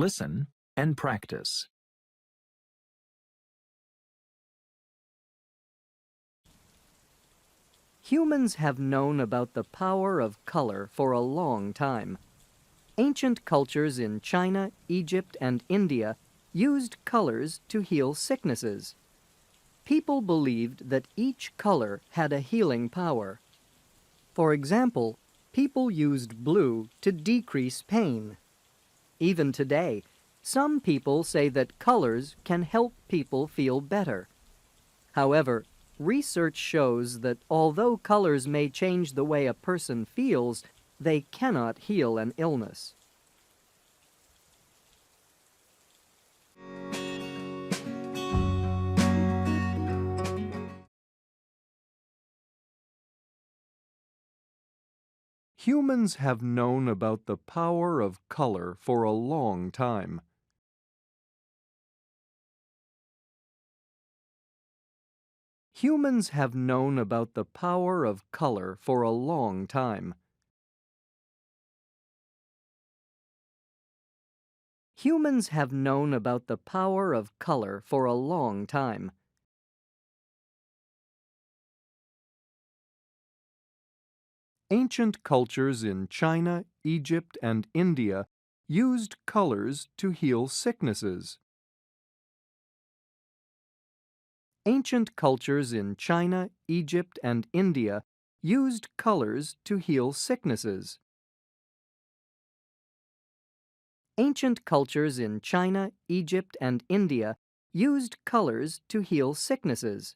Listen and practice. Humans have known about the power of color for a long time. Ancient cultures in China, Egypt, and India used colors to heal sicknesses. People believed that each color had a healing power. For example, people used blue to decrease pain. Even today, some people say that colors can help people feel better. However, research shows that although colors may change the way a person feels, they cannot heal an illness. Humans have known about the power of color for a long time. Humans have known about the power of color for a long time. Humans have known about the power of color for a long time. Ancient cultures in China, Egypt, and India used colors to heal sicknesses. Ancient cultures in China, Egypt, and India used colors to heal sicknesses. Ancient cultures in China, Egypt, and India used colors to heal sicknesses.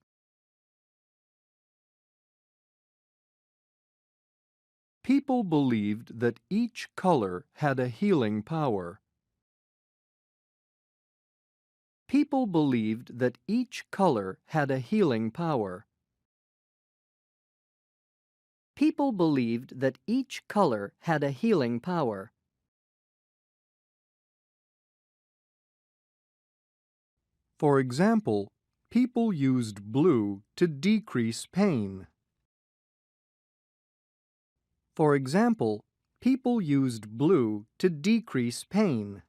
People believed that each color had a healing power. People believed that each color had a healing power. People believed that each color had a healing power. For example, people used blue to decrease pain. For example, people used blue to decrease pain.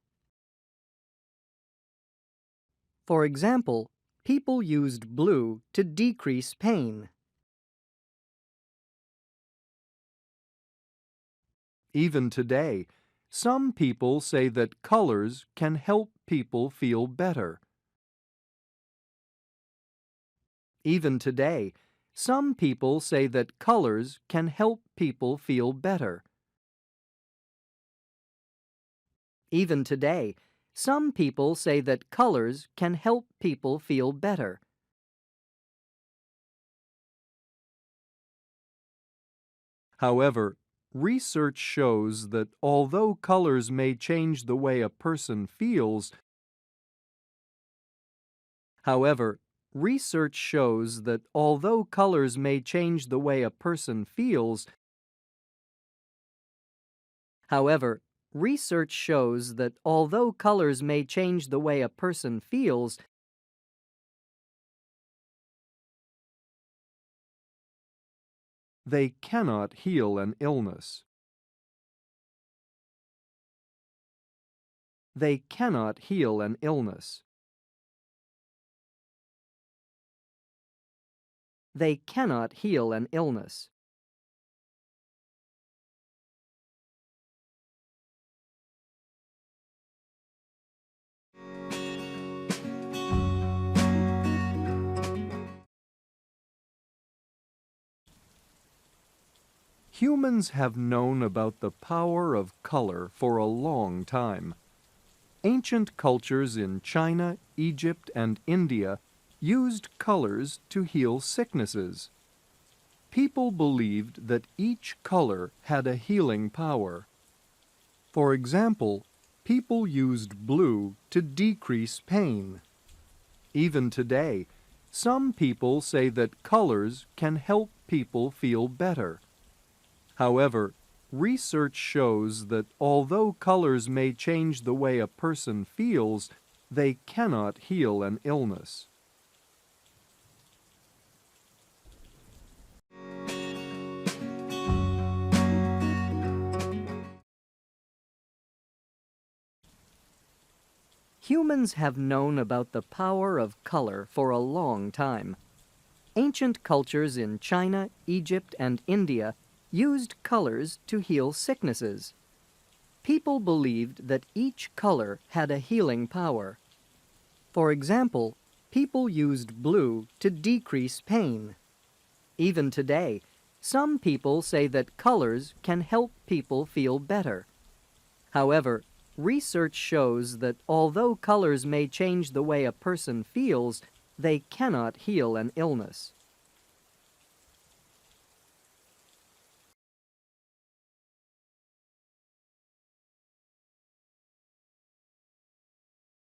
For example, people used blue to decrease pain. Even today, some people say that colors can help people feel better. Even today, some people say that colors can help people feel better. Even today, some people say that colors can help people feel better. However, research shows that although colors may change the way a person feels, However, research shows that although colors may change the way a person feels, However, research shows that although colors may change the way a person feels, they cannot heal an illness. They cannot heal an illness. they cannot heal an illness. Humans have known about the power of color for a long time. Ancient cultures in China, Egypt, and India used colors to heal sicknesses. People believed that each color had a healing power. For example, people used blue to decrease pain. Even today, some people say that colors can help people feel better. However, research shows that although colors may change the way a person feels, they cannot heal an illness. Humans have known about the power of color for a long time. Ancient cultures in China, Egypt, and India used colors to heal sicknesses. People believed that each color had a healing power. For example, people used blue to decrease pain. Even today, some people say that colors can help people feel better. However, research shows that although colors may change the way a person feels, they cannot heal an illness.